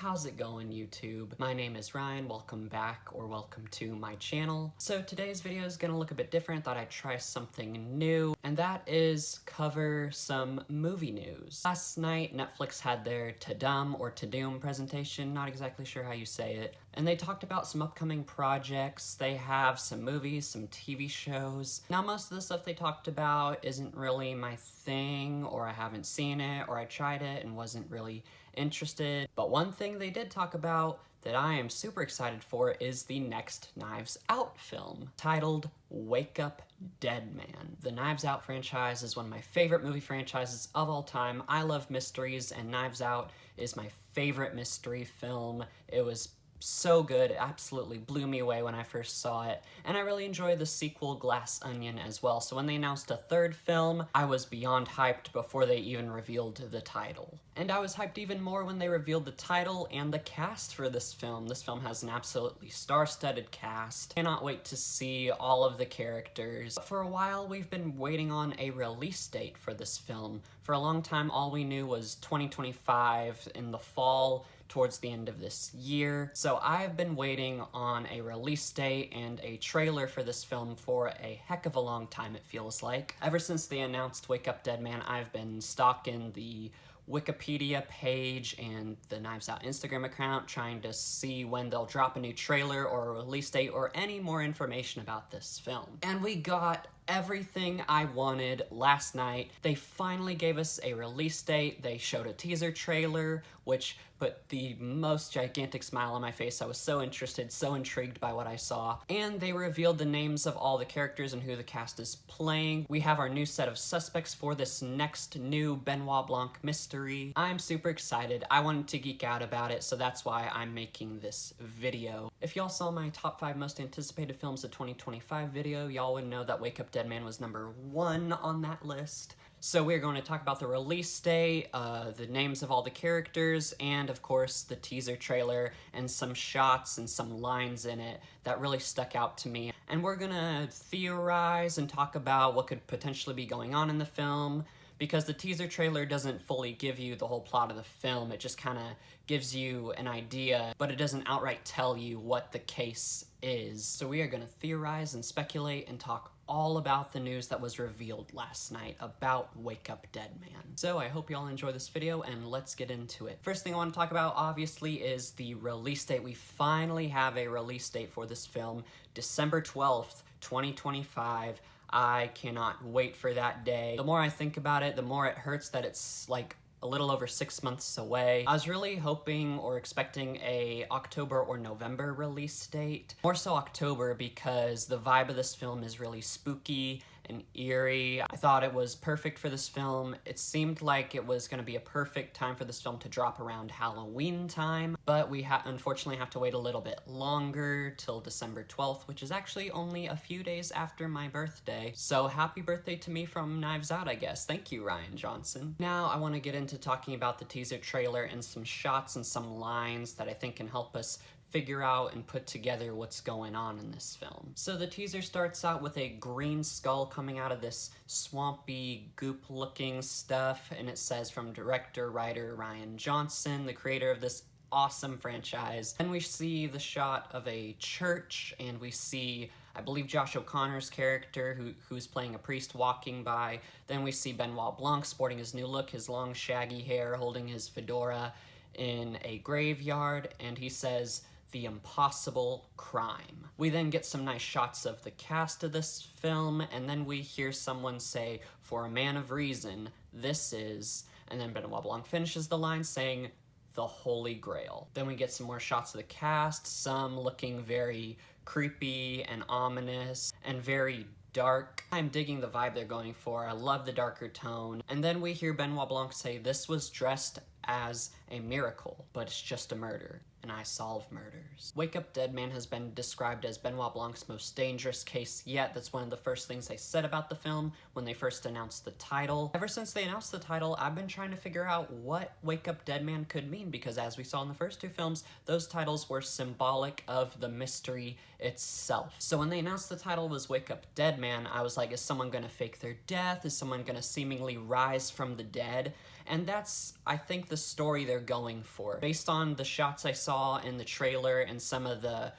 How's it going, YouTube? My name is Ryan, welcome back or welcome to my channel. So today's video is gonna look a bit different, thought I'd try something new, and that is cover some movie news. Last night, Netflix had their Tudum or Tudum presentation, not exactly sure how you say it, and they talked about some upcoming projects. They have some movies, some TV shows. Now most of the stuff they talked about isn't really my thing, or I haven't seen it, or I tried it and wasn't really interested. But one thing they did talk about that I am super excited for is the next Knives Out film, titled Wake Up Dead Man. The Knives Out franchise is one of my favorite movie franchises of all time. I love mysteries, and Knives Out is my favorite mystery film. It was so good, it absolutely blew me away when I first saw it, and I really enjoy the sequel Glass Onion as well. So when they announced a third film, I was beyond hyped before they even revealed the title. And I was hyped even more when they revealed the title and the cast for this film. This film has an absolutely star-studded cast. Cannot wait to see all of the characters. For a while, we've been waiting on a release date for this film. For a long time, all we knew was 2025 in the fall, towards the end of this year. So I've been waiting on a release date and a trailer for this film for a heck of a long time, it feels like. Ever since they announced Wake Up Dead Man, I've been stalking the Wikipedia page and the Knives Out Instagram account, trying to see when they'll drop a new trailer or a release date or any more information about this film. And we got everything I wanted last night. They finally gave us a release date. They showed a teaser trailer, which put the most gigantic smile on my face. I was so interested, so intrigued by what I saw. And they revealed the names of all the characters and who the cast is playing. We have our new set of suspects for this next new Benoit Blanc mystery. I'm super excited. I wanted to geek out about it, so that's why I'm making this video. If y'all saw my top 5 most anticipated films of 2025 video, y'all would know that Wake Up Dead Man was #1 on that list. So we're going to talk about the release date, the names of all the characters, and of course the teaser trailer and some shots and some lines in it that really stuck out to me. And we're gonna theorize and talk about what could potentially be going on in the film, because the teaser trailer doesn't fully give you the whole plot of the film. It just kind of gives you an idea, but it doesn't outright tell you what the case is. So we are going to theorize and speculate and talk all about the news that was revealed last night about Wake Up Dead Man. So I hope y'all enjoy this video, and let's get into it. First thing I want to talk about, obviously, is the release date. We finally have a release date for this film, December 12th, 2025. I cannot wait for that day. The more I think about it, the more it hurts that it's like a little over 6 months away. I was really hoping or expecting a October or November release date. More so October, because the vibe of this film is really spooky and eerie. I thought it was perfect for this film. It seemed like it was gonna be a perfect time for this film to drop around Halloween time, but we unfortunately have to wait a little bit longer till December 12th, which is actually only a few days after my birthday. So happy birthday to me from Knives Out, I guess. Thank you, Ryan Johnson. Now I want to get into talking about the teaser trailer and some shots and some lines that I think can help us figure out and put together what's going on in this film. So the teaser starts out with a green skull coming out of this swampy, goop-looking stuff, and it says from director-writer Ryan Johnson, the creator of this awesome franchise. Then we see the shot of a church, and we see, I believe, Josh O'Connor's character, who's playing a priest, walking by. Then we see Benoit Blanc sporting his new look, his long shaggy hair, holding his fedora in a graveyard, and he says, "The impossible crime." We then get some nice shots of the cast of this film, and then we hear someone say, "For a man of reason, this is," and then Benoit Blanc finishes the line saying, "The Holy Grail." Then we get some more shots of the cast, some looking very creepy and ominous and very dark. I'm digging the vibe they're going for. I love the darker tone. And then we hear Benoit Blanc say, "This was dressed as a miracle, but it's just a murder." and I solve murders. Wake Up Dead Man has been described as Benoit Blanc's most dangerous case yet. That's one of the first things they said about the film when they first announced the title. Ever since they announced the title, I've been trying to figure out what Wake Up Dead Man could mean, because as we saw in the first two films, those titles were symbolic of the mystery itself. So when they announced the title was Wake Up Dead Man, I was like, is someone gonna fake their death? Is someone gonna seemingly rise from the dead? And that's, I think, the story they're going for. Based on the shots I saw in the trailer and some of the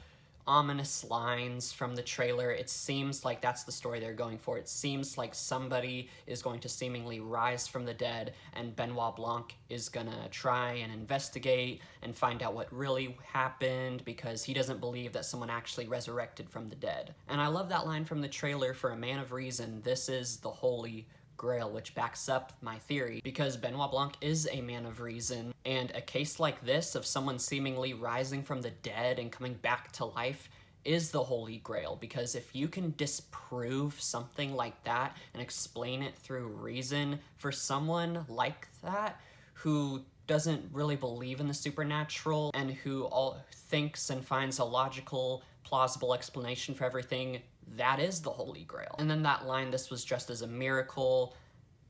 ominous lines from the trailer, it seems like that's the story they're going for. It seems like somebody is going to seemingly rise from the dead, and Benoit Blanc is gonna try and investigate and find out what really happened, because he doesn't believe that someone actually resurrected from the dead. And I love that line from the trailer, "For a man of reason, this is the Holy Grail," which backs up my theory, because Benoit Blanc is a man of reason, and a case like this of someone seemingly rising from the dead and coming back to life is the Holy Grail, because if you can disprove something like that and explain it through reason for someone like that who doesn't really believe in the supernatural and who thinks and finds a logical, plausible explanation for everything, that is the Holy Grail. And then that line, "This was just as a miracle,"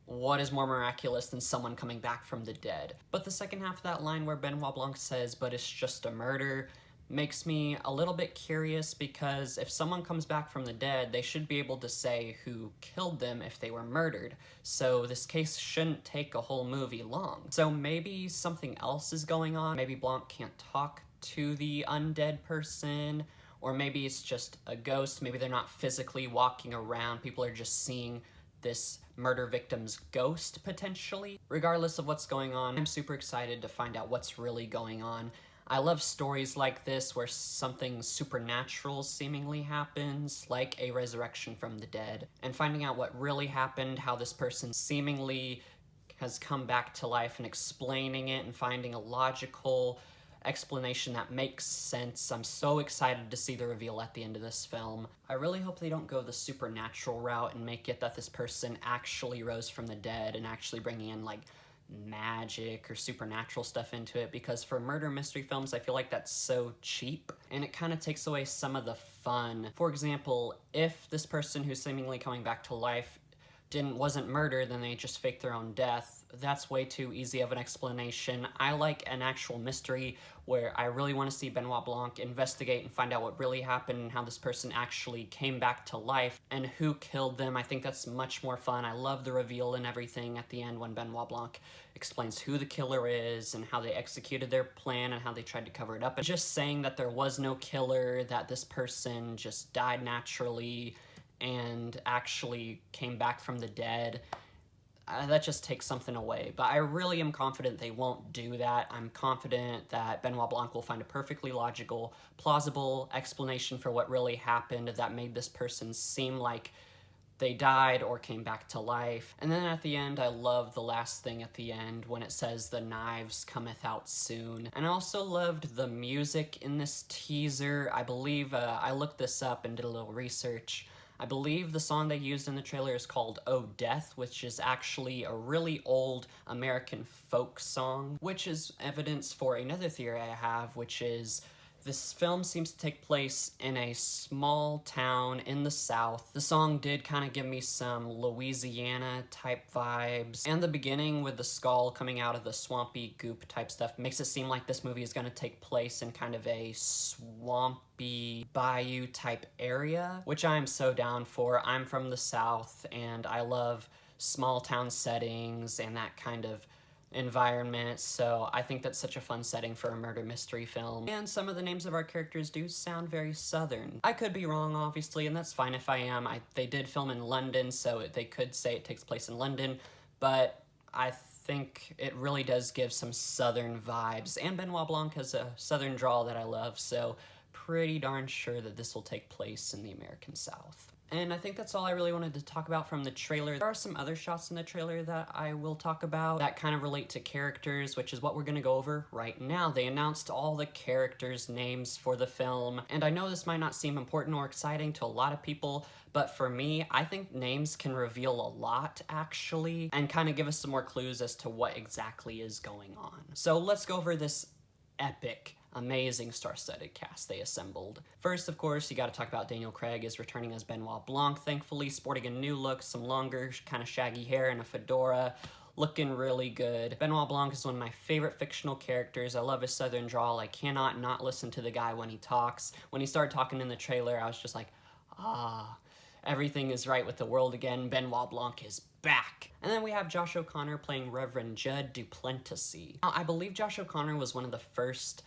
what is more miraculous than someone coming back from the dead? But the second half of that line where Benoit Blanc says, "But it's just a murder," makes me a little bit curious, because if someone comes back from the dead, they should be able to say who killed them if they were murdered. So this case shouldn't take a whole movie long. So maybe something else is going on. Maybe Blanc can't talk to the undead person, or maybe it's just a ghost. Maybe they're not physically walking around. People are just seeing this murder victim's ghost, potentially. Regardless of what's going on, I'm super excited to find out what's really going on. I love stories like this where something supernatural seemingly happens, like a resurrection from the dead, and finding out what really happened, how this person seemingly has come back to life, and explaining it and finding a logical explanation that makes sense. I'm so excited to see the reveal at the end of this film. I really hope they don't go the supernatural route and make it that this person actually rose from the dead and actually bringing in like magic or supernatural stuff into it, because for murder mystery films I feel like that's so cheap and it kind of takes away some of the fun. For example, if this person who's seemingly coming back to life wasn't murdered, then they just faked their own death, that's way too easy of an explanation. I like an actual mystery where I really want to see Benoit Blanc investigate and find out what really happened and how this person actually came back to life and who killed them. I think that's much more fun. I love the reveal and everything at the end when Benoit Blanc explains who the killer is and how they executed their plan and how they tried to cover it up. And just saying that there was no killer, that this person just died naturally and actually came back from the dead, that just takes something away. But I really am confident they won't do that. I'm confident that Benoit Blanc will find a perfectly logical, plausible explanation for what really happened that made this person seem like they died or came back to life. And then at the end, I love the last thing at the end when it says "the knives cometh out soon." And I also loved the music in this teaser. I believe, I looked this up and did a little research. I believe the song they used in the trailer is called "Oh Death," which is actually a really old American folk song, which is evidence for another theory I have, which is this film seems to take place in a small town in the South. The song did kind of give me some Louisiana type vibes, and the beginning with the skull coming out of the swampy goop type stuff makes it seem like this movie is going to take place in kind of a swampy bayou type area, which I'm so down for. I'm from the South and I love small town settings and that kind of environment, so I think that's such a fun setting for a murder mystery film. And some of the names of our characters do sound very southern. I could be wrong, obviously, and that's fine if I am. They did film in London, so they could say it takes place in London, but I think it really does give some southern vibes, and Benoit Blanc has a southern drawl that I love, so pretty darn sure that this will take place in the American South. And I think that's all I really wanted to talk about from the trailer. There are some other shots in the trailer that I will talk about that kind of relate to characters, which is what we're gonna go over right now. They announced all the characters' names for the film, and I know this might not seem important or exciting to a lot of people, but for me, I think names can reveal a lot, actually, and kind of give us some more clues as to what exactly is going on. So let's go over this epic amazing star-studded cast they assembled. First, of course, you gotta talk about Daniel Craig is returning as Benoit Blanc, thankfully, sporting a new look, some longer, kind of shaggy hair and a fedora, looking really good. Benoit Blanc is one of my favorite fictional characters. I love his southern drawl. I cannot not listen to the guy when he talks. When he started talking in the trailer, I was just like, ah, everything is right with the world again. Benoit Blanc is back. And then we have Josh O'Connor playing Reverend Judd Duplessis. Now, I believe Josh O'Connor was one of the first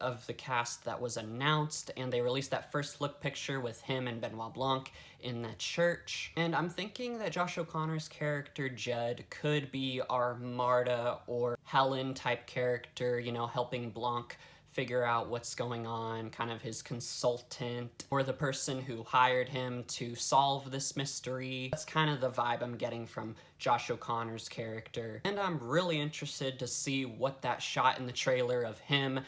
of the cast that was announced, and they released that first look picture with him and Benoit Blanc in the church. And I'm thinking that Josh O'Connor's character Judd could be our Marta or Helen type character, you know, helping Blanc figure out what's going on, kind of his consultant, or the person who hired him to solve this mystery. That's kind of the vibe I'm getting from Josh O'Connor's character. And I'm really interested to see what that shot in the trailer of him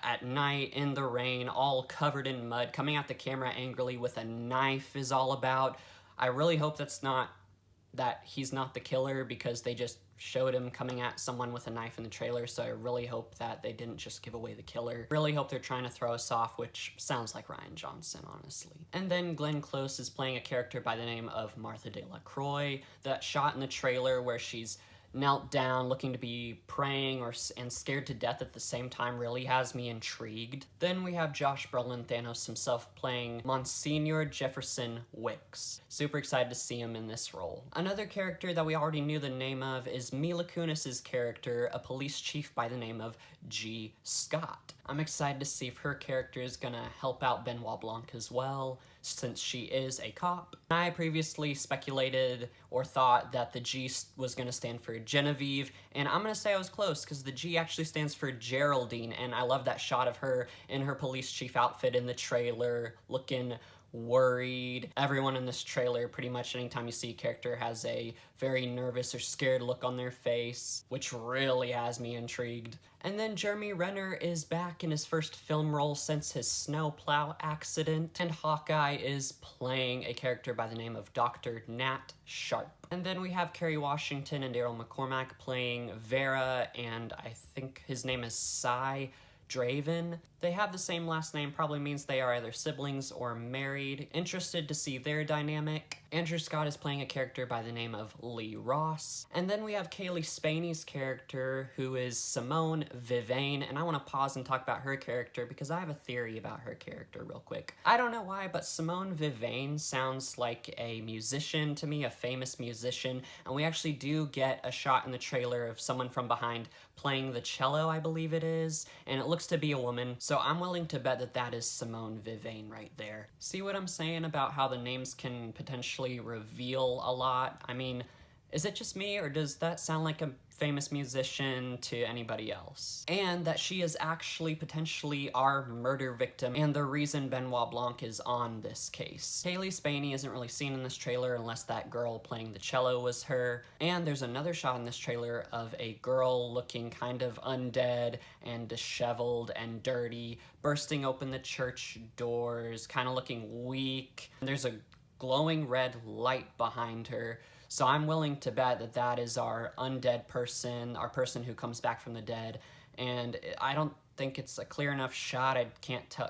at night in the rain, all covered in mud, coming at the camera angrily with a knife is all about. I really hope that he's not the killer, because they just showed him coming at someone with a knife in the trailer, so I really hope that they didn't just give away the killer. Really hope they're trying to throw us off, which sounds like Rian Johnson, honestly. And then Glenn Close is playing a character by the name of Martha de la Croix. That shot in the trailer where she's knelt down looking to be praying and scared to death at the same time really has me intrigued. Then we have Josh Brolin, Thanos himself, playing Monsignor Jefferson Wicks. Super excited to see him in this role. Another character that we already knew the name of is Mila Kunis's character, a police chief by the name of G. Scott. I'm excited to see if her character is gonna help out Benoit Blanc as well, since she is a cop. I previously speculated or thought that the G was gonna stand for Genevieve, and I'm gonna say I was close, because the G actually stands for Geraldine, and I love that shot of her in her police chief outfit in the trailer, looking worried. Everyone in this trailer, pretty much anytime you see a character, has a very nervous or scared look on their face, which really has me intrigued. And then Jeremy Renner is back in his first film role since his snowplow accident, and Hawkeye is playing a character by the name of Dr. Nat Sharp. And then we have Kerry Washington and Daryl McCormack playing Vera, and I think his name is Cy Draven. They have the same last name, probably means they are either siblings or married. Interested to see their dynamic. Andrew Scott is playing a character by the name of Lee Ross. And then we have Kaylee Spaney's character, who is Simone Vivain, and I want to pause and talk about her character because I have a theory about her character real quick. I don't know why, but Simone Vivain sounds like a musician to me, a famous musician, and we actually do get a shot in the trailer of someone from behind playing the cello, I believe it is, and it looks to be a woman, so I'm willing to bet that that is Simone Vivain right there. See what I'm saying about how the names can potentially reveal a lot? I mean, is it just me, or does that sound like a famous musician to anybody else? And that she is actually potentially our murder victim and the reason Benoit Blanc is on this case. Kaylee Spaney isn't really seen in this trailer unless that girl playing the cello was her. And there's another shot in this trailer of a girl looking kind of undead and disheveled and dirty, bursting open the church doors, kind of looking weak. There's a glowing red light behind her. So I'm willing to bet that that is our undead person, our person who comes back from the dead. And I don't think it's a clear enough shot. I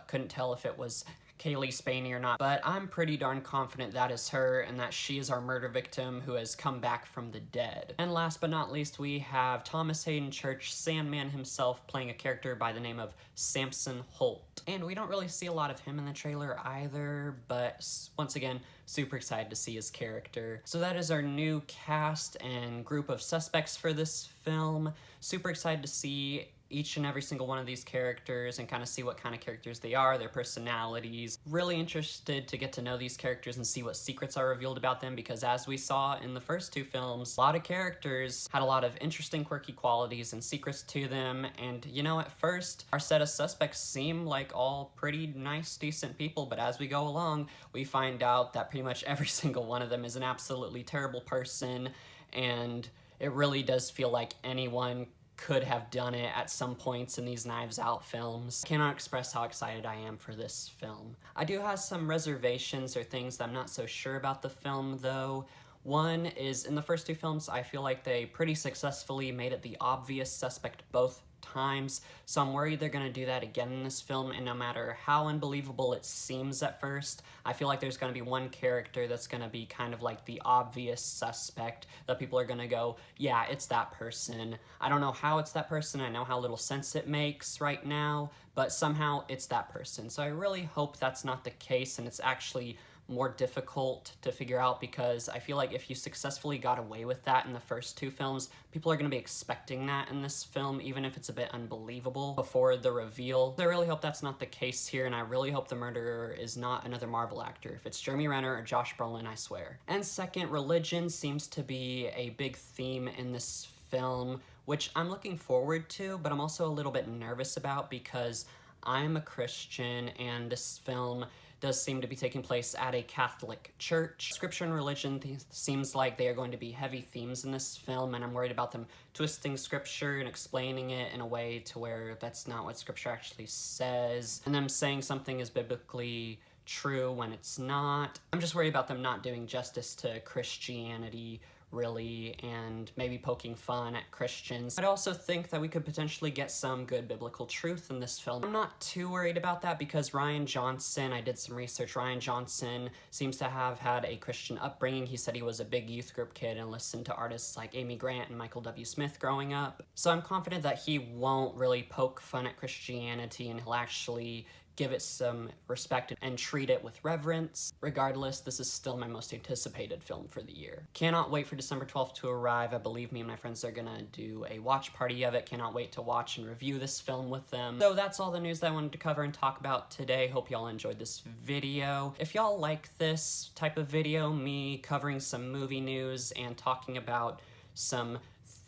couldn't tell if it was Kaylee Spaney or not, but I'm pretty darn confident that is her and that she is our murder victim who has come back from the dead. And last but not least, we have Thomas Hayden Church, Sandman himself, playing a character by the name of Samson Holt. And we don't really see a lot of him in the trailer either, but once again, super excited to see his character. So that is our new cast and group of suspects for this film. Super excited to see each and every single one of these characters and kind of see what kind of characters they are, their personalities. Really interested to get to know these characters and see what secrets are revealed about them, because as we saw in the first two films, a lot of characters had a lot of interesting quirky qualities and secrets to them. And you know, at first our set of suspects seem like all pretty nice, decent people, but as we go along, we find out that pretty much every single one of them is an absolutely terrible person, and it really does feel like anyone could have done it at some points in these Knives Out films. I cannot express how excited I am for this film. I do have some reservations or things that I'm not so sure about the film though. One is, in the first two films, I feel like they pretty successfully made it the obvious suspect both times, so I'm worried they're gonna do that again in this film, and no matter how unbelievable it seems at first, I feel like there's gonna be one character that's gonna be kind of like the obvious suspect that people are gonna go, yeah, it's that person. I don't know how it's that person, I know how little sense it makes right now, but somehow it's that person. So I really hope that's not the case and it's actually more difficult to figure out, because I feel like if you successfully got away with that in the first two films, people are going to be expecting that in this film, even if it's a bit unbelievable before the reveal. So I really hope that's not the case here, and I really hope the murderer is not another Marvel actor. If it's Jeremy Renner or Josh Brolin, I swear. And second, religion seems to be a big theme in this film, which I'm looking forward to, but I'm also a little bit nervous about, because I'm a Christian and this film does seem to be taking place at a Catholic church. Scripture and religion seems like they are going to be heavy themes in this film, and I'm worried about them twisting scripture and explaining it in a way to where that's not what scripture actually says, and them saying something is biblically true when it's not. I'm just worried about them not doing justice to Christianity, really, and maybe poking fun at Christians. I'd also think that we could potentially get some good biblical truth in this film. I'm not too worried about that because Rian Johnson, I did some research, Rian Johnson seems to have had a Christian upbringing. He said he was a big youth group kid and listened to artists like Amy Grant and Michael W. Smith growing up. So I'm confident that he won't really poke fun at Christianity and he'll actually give it some respect and treat it with reverence. Regardless, this is still my most anticipated film for the year. Cannot wait for December 12th to arrive. I believe me and my friends are gonna do a watch party of it. Cannot wait to watch and review this film with them. So that's all the news that I wanted to cover and talk about today. Hope y'all enjoyed this video. If y'all like this type of video, me covering some movie news and talking about some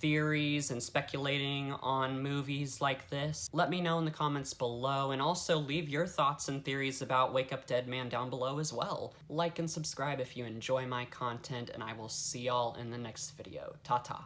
theories and speculating on movies like this, let me know in the comments below, and also leave your thoughts and theories about Wake Up Dead Man down below as well. Like and subscribe if you enjoy my content, and I will see y'all in the next video. Ta-ta.